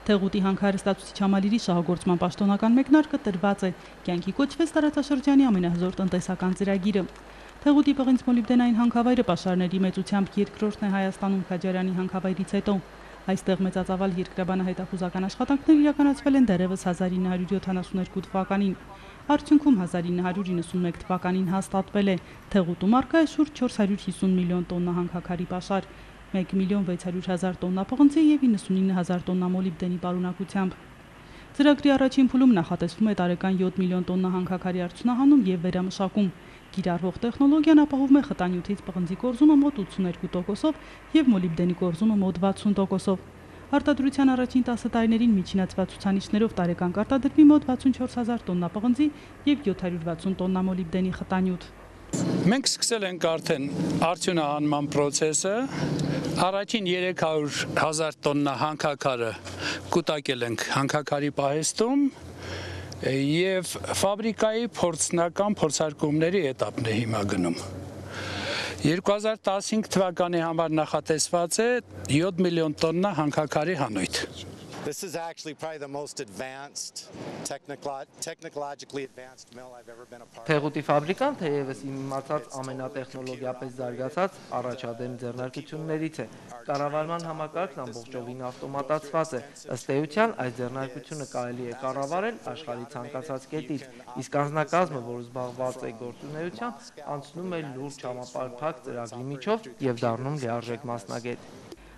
Թեղուտի հանքարստացուցիչ համալիրի շահագործման պաշտոնական մեկնարկը տրված է, կյանքի կոչվեց տարածաշրջանի ամենահզոր տնտեսական ծրագիրը։ Թեղուտի պղինձ մոլիբդենային հանքավայրը պաշարների մեծությամբ երկրորդն է Հայաստանում Քաջարյանի հանքավայրից հետո։ Այստեղ մեծածավալ երկրաբանահետախուզական աշխատանքներ իրականացվել են դեռևս 1972 թվականին։ Արդյունքում 1991 թվականին հաստատվել է Թեղուտում առկա է շուրջ 450 միլիոն տոննա հանքաքարի պաշար, 1.600.000 տոննա պղնձի և 99.000 տոննա մոլիբդենի պարունակությամբ։ Ծրագրի առաջին փուլում նախատեսվում է տարեկան 7 միլիոն տոննա հանքաքարի արդյունահանում և վերամշակում։ Կիրառվող տեխնոլոգիան ապահովում է խտանյութից պղնձի կորզումը մոտ 82%-ով և մոլիբդենի կորզումը մոտ 60%-ով։ Արտադրության առաջին 10 տարիներին միջինացված ցուցանիշներով տարեկան կարտադրվի մոտ 64.000 տոննա պղնձի և 760 տոննա մոլիբդենի խտանյութ։ Մենք սկսել ենք արդեն արդյունահանման process-ը, առաջին 300.000 տոննա հանքաքարը կուտակել ենք հանքաքարի պահեստում և ֆաբրիկայի փորձնական փորձարկումների էտապն է հիմա գնում։ 2015 թվականի համար նախատեսված է 7 միլիոն տոննա հանքաքարի հանույթ։ This is actually probably the most advanced, technologically advanced mill I've ever been a part of. Թեղուտի ֆաբրիկան թեևս իմացած ամենատեխնոլոգիապես զարգացած առաջադեմ ձեռնարկություններից է։ Կառավարման համակարգն ամբողջովին ավտոմատացված է։ Ըստ էության, այս ձեռնարկությունը կարելի է կառավարել աշխարհի ցանկացած կետից, իսկ անձնակազմը, որ զբաղված է գործունեությամբ, անցնում է լուրջ համապարփակ ծրագրի միջով և դառնում լիարժեք մասնագետ։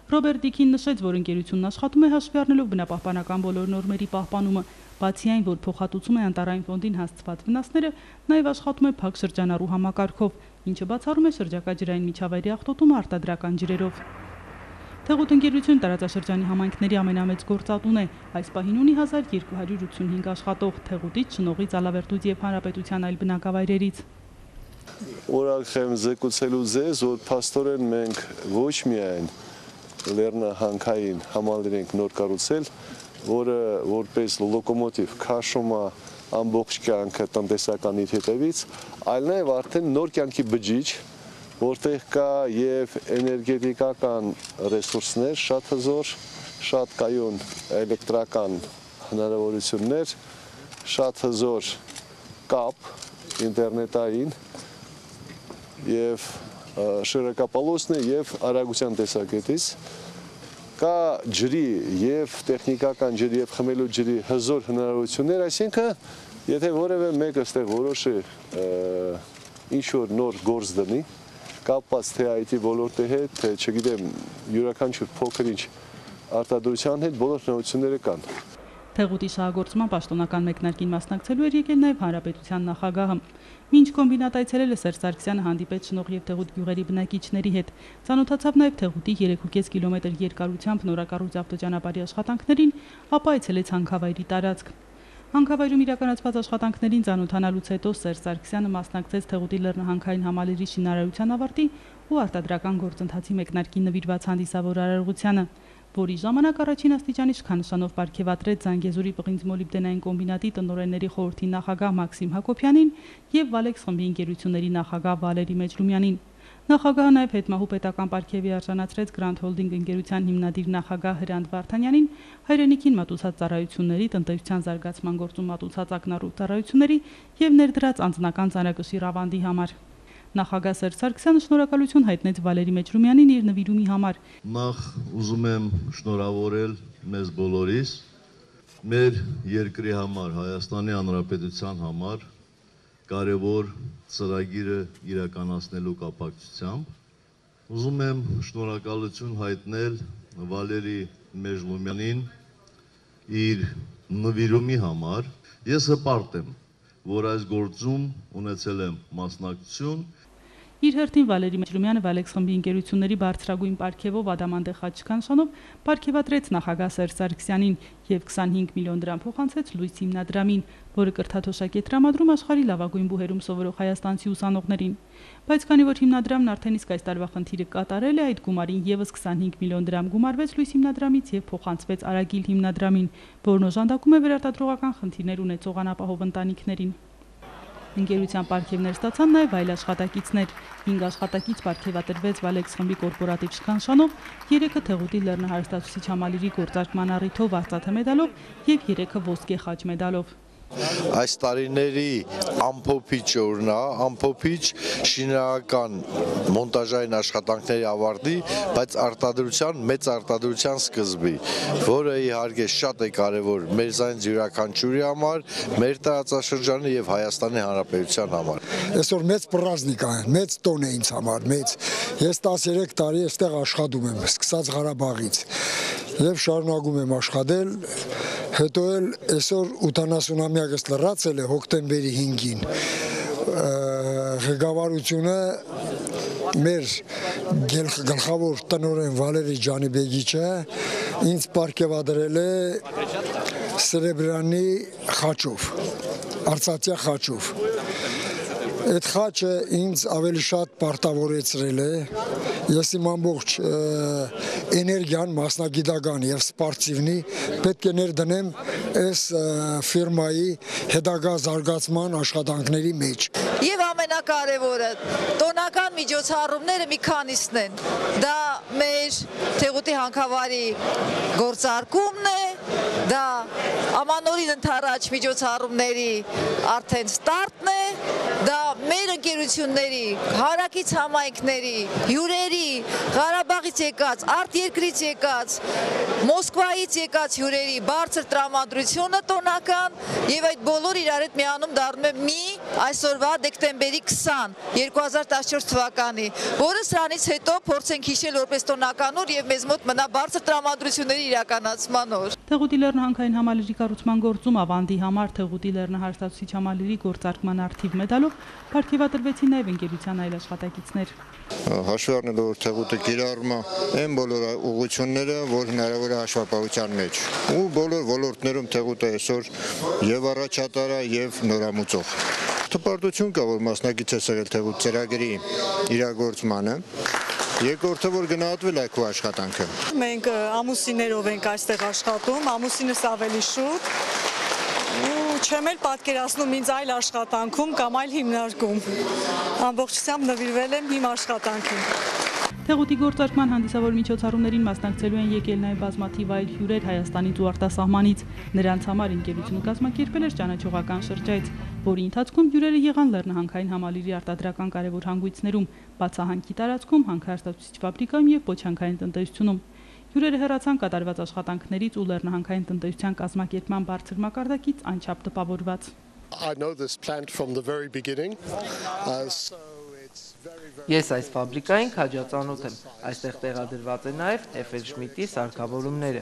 Ռոբերտ Դիքին նշեց, որ ընկերությունն աշխատում է հաշվի առնելով բնապահպանական բոլոր նորմերի պահպանումը, բացի այն, որ փոխհատուցում է անտառային ֆոնդին հասցված վնասները, նաև աշխատում է փակ շրջանառու համակարգով, ինչը բացառում է շրջակա ջրային միջավայրի աղտոտումը արտադրական ջրերով։ Թեղուտ ընկերությունը տարածաշրջանի համայնքների ամենամեծ գործատուն է, այս պահին ունի 1285 աշխատող, Թեղուտից, Շնողից, Ալավերդուց և Հանրապետության այլ բնակավայրերից։ Ուրախ եմ զեկուցելու ձեզ, որ փաստորեն մենք ոչ միայն լեռնահանքային համալիր ենք նոր կառուցել, որը որպես լոկոմոտիվ քաշում է ամբողջ կյանքը տնտեսական իր հետևից, այլ նաև արդեն նոր կյանքի բջիջ, որտեղ կա և էներգետիկական ռեսուրսներ շատ հզոր, շատ կայուն էլեկտրական հնարավորություններ, շատ հզոր կապ ինտերնետային և շիրակապահովն է և արագության տեսակետից, կա ջրի և տեխնիկական ջրի և խմելու ջրի հզոր հնարավորություններ, այսինքն, եթե որևէ մեկը ստեղ որոշի ինչ-որ նոր գործ դնի, կապված թե IT ոլորտի հետ, թե չգիտեմ, յուրաքանչյուր փոքր-ինչ արտադրության հետ բոլոր հնարավորությունները կան։ Թեղուտի շահագործման պաշտոնական մեկնարկին մասնակցելու էր եկել նաև Հանրապետության նախագահը։ Մինչ կոմբինատ այցելել է Սերժ Սարգսյանը հանդիպեց Շնող և Թեղուտ գյուղերի բնակիչների հետ, ծանոթացավ նաև Թեղուտի 3.5 կիլոմետր երկարությամբ նորակառույց ավտոճանապարհի աշխատանքներին, ապա այցելեց հանքավայրի տարածք։ Հանքավայրում իրականացված աշխատանքներին ծանոթանալուց հետո Սերժ Սարգսյանը մասնակցեց Թեղուտի լեռնահանքային համալիրի շինարարության ավարտի ու արտադրական գործընթացի մեկնարկին նվիրված հանդիսավոր արարողությանը, որի ժամանակ առաջին աստիճանի շքանշանով պարգևատրեց Զանգեզուրի պղինձ մոլիբդենային կոմբինատի տնօրենների խորհրդի նախագահ Մաքսիմ Հակոբյանին և Վալեքս խմբի ընկերությունների նախագահ Վալերի Մեջլումյանին։ Նախագահը նաև հետմահու պետական պարգևի արժանացրեց Grand Holding ընկերության հիմնադիր նախագահ Հրանտ Վարդանյանին, հայրենիքին մատուցած ծառայությունների, տնտեսության զարգացման գործում մատուցած ակնառու ծառայությունների և ներդրած անձնական ծանրակշիռ ավանդի համար։ Նախագահ Սերժ Սարգսյանը շնորհակալություն հայտնեց Վալերի Մեջլումյանին իր նվիրումի համար։ Նախ ուզում եմ շնորհավորել մեզ բոլորիս, մեր երկրի համար, Հայաստանի Հանրապետության համար կարևոր ծրագիրը իրականացնելու կապակցությամբ։ Ուզում եմ շնորհակալություն հայտնել Վալերի Մեջլումյանին իր նվիրումի համար։ Ես հպարտ եմ, որ այս գործում ունեցել եմ մասնակցություն։ Իր հերթին Վալերի Մեջլումյանը Վալեքս խմբի ընկերությունների բարձրագույն պարգևով ադամանդե խաչքանշանով պարգևատրեց նախագահ Սերժ Սարգսյանին և 25 միլիոն դրամ փոխանցեց Լույս հիմնադրամին, որը կրթաթոշակ է տրամադրում աշխարհի լավագույն բուհերում սովորող հայաստանցի ուսանողներին։ Բայց քանի որ հիմնադրամն արդեն իսկ այս տարվա խնդիրը կատարել է, այդ գումարին ևս 25 միլիոն դրամ գումարվեց Լույս հիմնադրամից և փոխանցվեց Արագիլ հիմնադրամին, որն օժանդակում է վերարտադրողական խնդիրներ ունեցող անապահով ընտանիքներին։ Ընկերության պարգևներ ստացան նաև այլ աշխատակիցներ։ 5 աշխատակից պարգևատրվեց Valex խմբի կորպորատիվ շքանշանով, 3-ը Թեղուտի լեռնահարստացուցիչ համալիրի գործարկման առիթով արծաթե մեդալով եւ 3-ը ոսկե խաչ մեդալով։ Այս տարիների ամփոփիչ օրն է, ամփոփիչ շինարարական մոնտաժային աշխատանքների ավարտի, բայց մեծ արտադրության սկզբի, որը իհարկե շատ է կարևոր մեր զայնձ յուրաքանչյուրի համար, մեր տարածաշրջանի եւ Հայաստանի Հանրապետության համար։ Այսօր մեծ պրազնիկ է, մեծ տոն է ինձ համար, մեծ։ Ես 13 տարի այստեղ աշխատում եմ, սկսած Ղարաբաղից եւ շարունակում եմ աշխատել, հետո էլ այսօր 80-ամյակս լրացել է հոկտեմբերի 5-ին։ Ղեկավարությունը մեր գլխավոր տնօրեն Վալերի Ջանիբեգիչը ինձ պարգևադրել է Սերեբրյանի խաչով, արծաթյա խաչով։ Այդ խաչը ինձ ավելի շատ պարտավորեցրել է, ես իմ ամբողջ էներգիան, մասնագիտական եւ սպորտիվնի պետք է ներդնեմ այս ֆիրմայի հետագա զարգացման աշխատանքների մեջ։ Եվ ամենակարևորը, տոնական միջոցառումները մի քանիսն են։ Դա մեր Թեղուտի հանքավարի գործարկումն է, դա ամանորին ընթരാճ միջոցառումների արդեն ստարտն է, դա մեր ընկերությունների, հարակից համայնքների, հյուրերի, Ղարաբաղից եկած, արտերկրից եկած, Մոսկվայից եկած հյուրերի բարձր տրամադրությունը տոնական եւ այդ բոլոր իրար հետ միանում դառնում է մի այսօրվա դեկտեմբերի 20, 2014 թվականի, որը սրանից հետո փորձենք հիշել որպես տոնական օր եւ մեզ մոտ մնա բարձր տրամադրությունների իրականացման օր։ Թեղուտի լեռնահանքային համալիրի կառուցման գործում ավանդի համար Թեղուտի լեռնահարստացուցիչ համալիրի գործարկման արդիվ մեդալով պարգևատրվեցին նաև ընկերության այլ աշխատակիցներ։ Հաշվի առնելով որ Թեղուտը կիրառում է այն բոլոր ուղղությունները, որ հնարավոր է հաշվապահության մեջ, ու բոլոր ոլորտներում Թեղուտը այսօր եւ առաջատար է եւ նորամուծող։ Տպարտություն կա, որ մասնակից է եղել Թեղուտ ծրագրի իրագործմանը։ Երկրորդը որ գնահատվել է քո աշխատանքը։ Մենք ամուսիններով ենք այստեղ աշխատում, ամուսինս ավելի շուտ։ Չեմ էլ պատկերացնում ինձ այլ աշխատանքում կամ այլ հիմնարկում։ Ամբողջությամբ նվիրվել եմ իմ աշխատանքին։ Թեղուտի գործարկման հանդիսավոր միջոցառումներին մասնակցելու են եկել նաև բազմաթիվ այլ հյուրեր Հայաստանից ու արտասահմանից։ Նրանց համար ընկերությունը կազմակերպել էր ճանաչողական շրջայց, որի ընթացքում հյուրերը եղան լեռնահանքային համալիրի արտադրական կարևոր հանգույցներում, բացահանքի տարածքում, հանքարստացուցիչ ֆաբրիկայում եւ պոչանքային տնտեսությունում։ Հյուրերը հեռացան կատարված աշխատանքներից ու լեռնահանքային տնտեսության կազմակերպման բարձր մակարդակից անչափ տպավորված։ Ես այս ֆաբրիկային քաջածանոթ եմ, այստեղ տեղադրված է նաև Էֆել Շմիդտի սարքավորումները։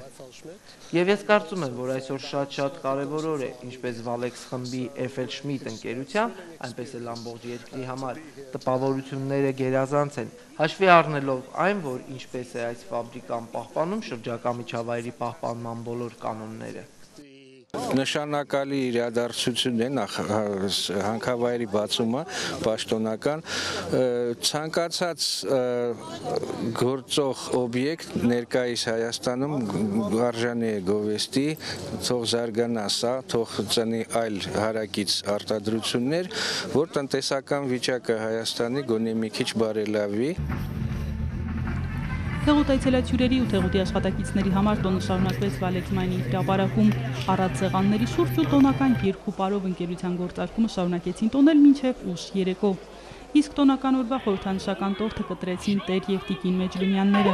Եվ ես կարծում եմ, որ այսօր շատ կարևոր օր է, ինչպես Valex խմբի Էֆել Շմիդտ ընկերության, այնպես էլ ամբողջ երկրի համար տպավորությունները գերազանց են, հաշվի առնելով այն, որ ինչպես է այս ֆաբրիկան պահպանում շրջակա միջավայրի պահպանման բոլոր կանոնները։ Նշանակալի իրադարձություն է հանքավայրի բացումը պաշտոնական ցանկացած գործող օբյեկտ ներկայիս Հայաստանում արժանի է գովեստի, թող զարգանա սա, թող ծնի այլ հարակից արտադրություններ, որ տնտեսական վիճակը Հայաստանի գոնե մի քիչ բարելավի։ Թեղուտ այցելած հյուրերի ու Թեղուտի աշխատակիցների համար տոնը շարունակվեց Valex Mine-ի հրապարակում։ Առատ սեղանների շուրջ ու տոնական երկու պարով ընկերության գործարկումը շարունակեցին տոնել մինչև ուշ երեկո։ Իսկ տոնական օրվա խորհրդանշական տորթը կտրեցին Տեր եւ Տիկին Մեջլումյանները։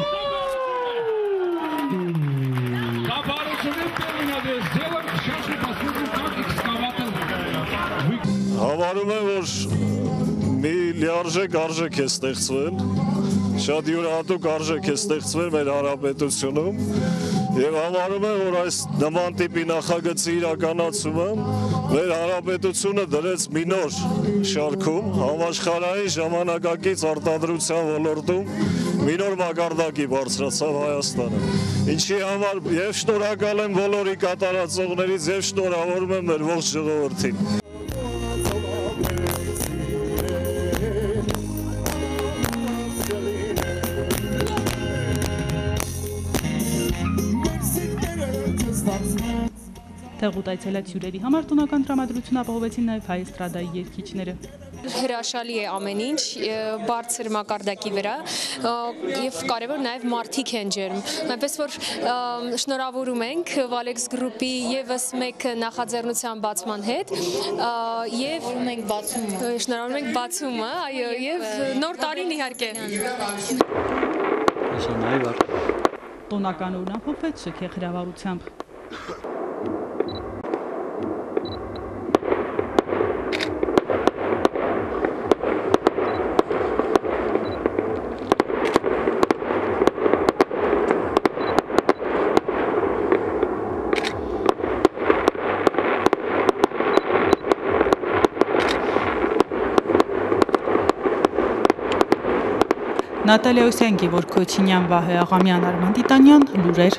Հավարում եմ, որ մի լիարժեք արժեք է ստեղծվել, շատ յուրահատուկ արժեք է ստեղծվել մեր հանրապետությունում եւ համարում եմ, որ այս նման տիպի նախագծի իրականացումը մեր հանրապետությունը դրեց մի նոր շարքում համաշխարհային ժամանակակից արտադրության ոլորտում մի նոր մակարդակի բարձրացավ Հայաստանը։ Ինչի համար եւ շնորհակալ եմ բոլորի կատարածողներից եւ շնորհավորում եմ մեր ողջ ժողովրդին։ Թեղուտ այցելած հյուրերի համար տոնական տրամադրություն ապահովեցին նաև հայ էստրադայի երգիչները։ Հրաշալի է ամեն ինչ, բարձր մակարդակի վրա եւ կարեւոր նաեւ մարդիկ են ջերմ։ Այնպես որ շնորհավորում ենք Valex Group-ի եւս մեկ նախաձեռնության բացման հետ եւ շնորհավորում ենք բացումը, այո, եւ նոր տարին իհարկե։ Տոնական օրն ամփոփվեց շքեղ հրավառությամբ։ Նատալիա Օսյան, Գևորգ Քոչինյան, Վահե Աղամյան, Արման Տիտանյան, լուրեր։